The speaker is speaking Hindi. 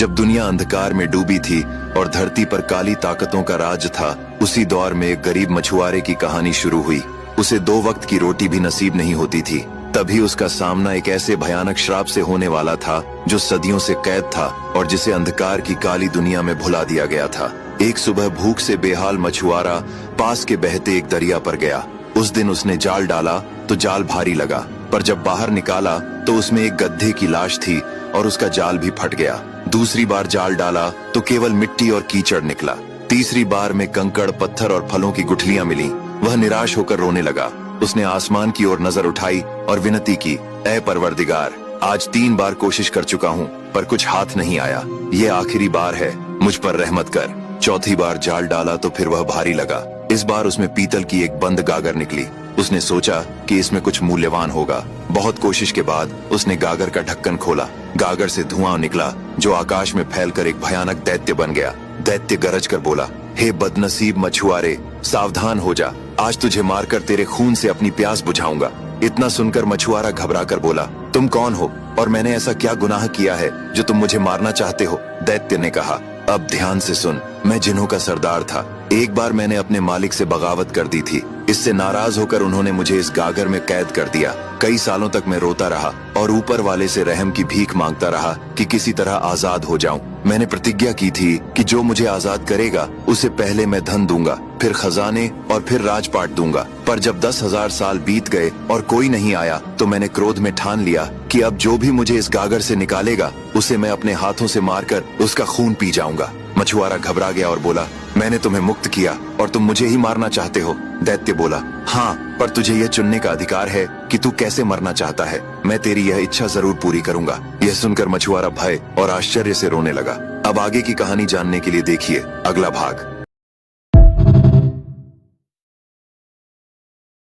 जब दुनिया अंधकार में डूबी थी और धरती पर काली ताकतों का राज था, उसी दौर में एक गरीब मछुआरे की कहानी शुरू हुई। उसे 2 वक्त की रोटी भी नसीब नहीं होती थी। तभी उसका सामना एक ऐसे भयानक श्राप से होने वाला था जो सदियों से कैद था और जिसे अंधकार की काली दुनिया में भुला दिया गया था। एक सुबह भूख से बेहाल मछुआरा पास के बहते एक दरिया पर गया। उस दिन उसने जाल डाला तो जाल भारी लगा, पर जब बाहर निकाला तो उसमें एक गधे की लाश थी और उसका जाल भी फट गया। दूसरी बार जाल डाला तो केवल मिट्टी और कीचड़ निकला। तीसरी बार में कंकड़, पत्थर और फलों की गुठलियां मिली। वह निराश होकर रोने लगा। उसने आसमान की ओर नजर उठाई और विनती की, ऐ परवरदिगार, आज 3 बार कोशिश कर चुका हूँ पर कुछ हाथ नहीं आया। ये आखिरी बार है, मुझ पर रहमत कर। चौथी बार जाल डाला तो फिर वह भारी लगा। इस बार उसमें पीतल की एक बंद गागर निकली। उसने सोचा कि इसमें कुछ मूल्यवान होगा। बहुत कोशिश के बाद उसने गागर का ढक्कन खोला। गागर से धुआं निकला जो आकाश में फैलकर एक भयानक दैत्य बन गया। दैत्य गरज कर बोला, हे बदनसीब मछुआरे, सावधान हो जा, आज तुझे मारकर तेरे खून से अपनी प्यास बुझाऊंगा। इतना सुनकर मछुआरा घबरा कर बोला, तुम कौन हो और मैंने ऐसा क्या गुनाह किया है जो तुम मुझे मारना चाहते हो? दैत्य ने कहा, अब ध्यान से सुन, मैं जिन्हों का सरदार था। एक बार मैंने अपने मालिक से बगावत कर दी थी। इससे नाराज होकर उन्होंने मुझे इस गागर में कैद कर दिया। कई सालों तक मैं रोता रहा और ऊपर वाले से रहम की भीख मांगता रहा कि किसी तरह आजाद हो जाऊं। मैंने प्रतिज्ञा की थी कि जो मुझे आजाद करेगा उसे पहले मैं धन दूंगा, फिर खजाने और फिर राजपाट दूंगा। पर जब 10,000 साल बीत गए और कोई नहीं आया तो मैंने क्रोध में ठान लिया कि अब जो भी मुझे इस गागर से निकालेगा उसे मैं अपने हाथों से मारकर उसका खून पी जाऊंगा। मछुआरा घबरा गया और बोला, मैंने तुम्हें मुक्त किया और तुम मुझे ही मारना चाहते हो? दैत्य बोला, हाँ, पर तुझे यह चुनने का अधिकार है कि तू कैसे मरना चाहता है। मैं तेरी यह इच्छा जरूर पूरी करूंगा। यह सुनकर मछुआरा भय और आश्चर्य से रोने लगा। अब आगे की कहानी जानने के लिए देखिए अगला भाग।